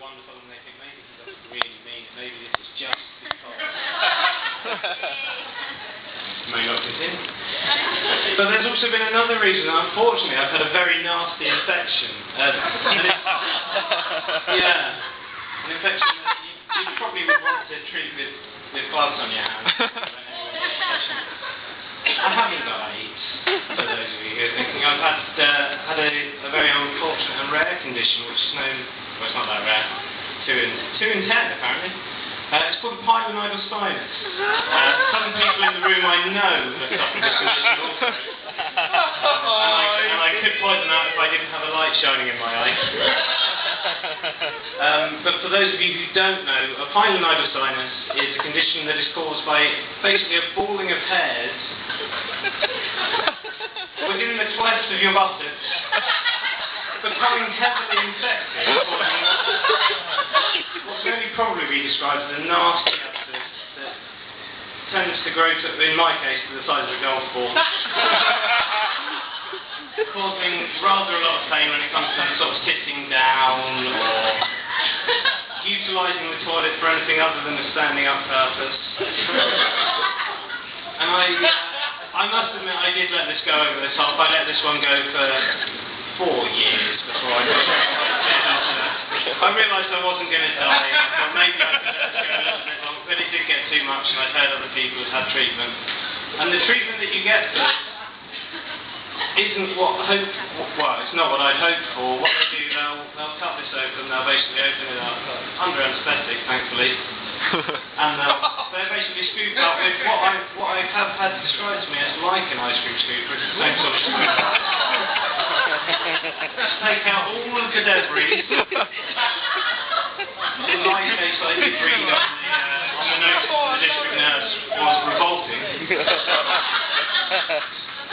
wonderful and they think maybe he doesn't really mean it, maybe this is just because. May not continue. But there's also been another reason. Unfortunately, I've had a very nasty infection. An infection that you probably would want to treat with gloves on your hands. I haven't got AIDS, for those of you who are thinking. I've had a very unfortunate and rare condition, which is known, well, it's not that rare, 2 in 10 apparently. It's called pylonidal sinus. Some people in the room I know have suffered this condition also. And I could point them out if I didn't have a light shining in my eye. But for those of you who don't know, a pylonidal sinus is a condition that is caused by basically a balling of hairs within the cleft of your buttocks, becoming heavily infected, what can only probably be described as a nasty abscess that tends to grow to, in my case, to the size of a golf ball, causing rather a lot of pain when it comes to sort of sitting down or utilising the toilet for anything other than a standing up purpose. And I must admit, I did let this go over the top. I let this one go for 4 years before I got I realised I wasn't going to die, but maybe I could let this go a little bit long, but it did get too much, and I've heard other people who've had treatment. And the treatment that you get for it isn't what it's not what I'd hoped for. What they do, they'll cut this open, they'll basically open it up, under anaesthetic, thankfully, and they'll basically scoop up with what I have had described to me as like an ice cream scooper. It's the same sort of scoop. Take out all of the debris. In my case, I did read on the notes the district nurse was revolting.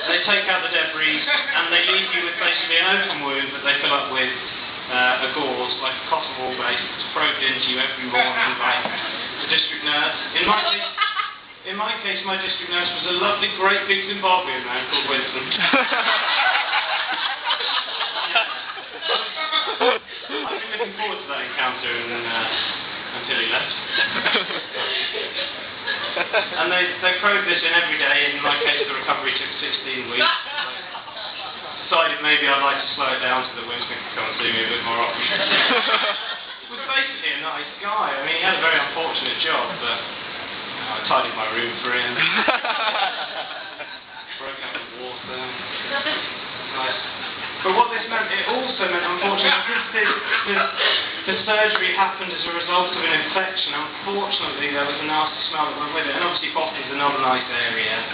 They take out the debris and they leave you with basically an open wound that they fill up with a gauze, like a cotton wool base, that's probed into you every morning by the district nurse. In my case, my district nurse was a lovely, great big Zimbabwean man called Winston. I've been looking forward to that encounter until he left. And they probed this in every day. In my case, the recovery took 16 weeks. I decided maybe I'd like to slow it down so that Winston could come and see me a bit more often. He was basically a nice guy. I mean, he had a very unfortunate job, but I tidied my room for him. Broke out the water. Nice. But what this meant, it also meant, unfortunately, because the surgery happened as a result of an infection, unfortunately there was a nasty smell that went with it. And obviously body's another nice area,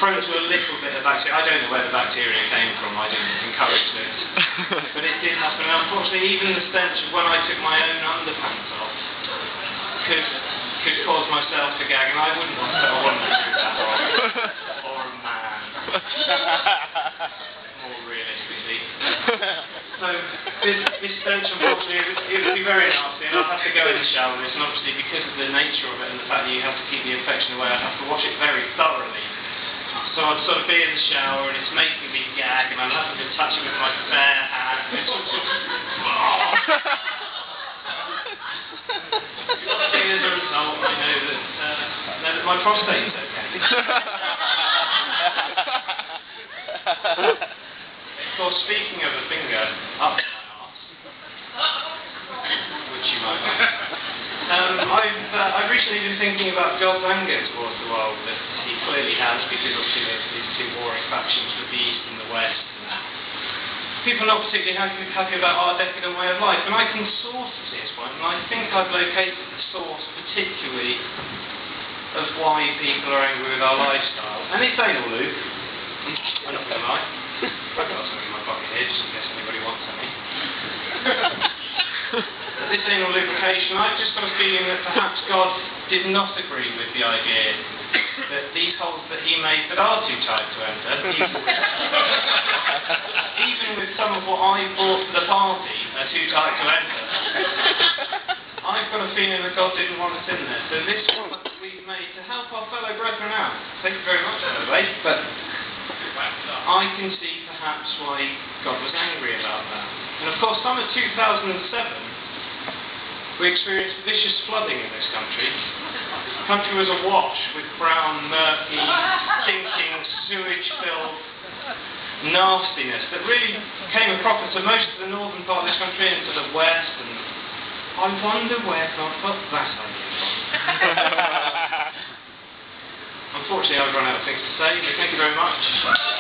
prone to a little bit of bacteria. I don't know where the bacteria came from, I didn't encourage this. But it did happen, and unfortunately even the stench of when I took my own underpants off could cause myself to gag, and I wouldn't want to do that or a man. More realistically. So this stench, unfortunately, it would be very nasty, and I'd have to go in the shower with this, and obviously because of the nature of it and the fact that you have to keep the infection away, I'd have to wash it very thoroughly. So I'd sort of be in the shower, and it's making me gag, and I'm having to touch it with my bare hand. It's sort of as a result, I know that my prostate is okay. Of course, speaking of a finger up my arse, which you might like, I've recently been thinking about God's anger towards the world that he clearly has, because obviously there's these 2 warring factions with the East and the West. People are not particularly happy about our decadent way of life, and I can sort of see this point, and I think I've located the source particularly of why people are angry with our lifestyle. And it's anal lube. I'm not going to lie. I've got something in my pocket here, just in case anybody wants any. This anal lubrication, I've just got a feeling that perhaps God did not agree with the idea that these holes that he made that are too tight to enter, even with some of what I brought to the party are too tight to enter. I've got a feeling that God didn't want us in there. So this one that we've made to help our fellow brethren out. Thank you very much, by the way. But I can see perhaps why God was angry about that. And of course, summer 2007 We experienced vicious flooding in this country. The country was awash with brown, murky, stinking, sewage-filled nastiness that really came across to most of the northern part of this country and to the west, and I wonder where God got that idea from. Unfortunately, I've run out of things to say, but thank you very much.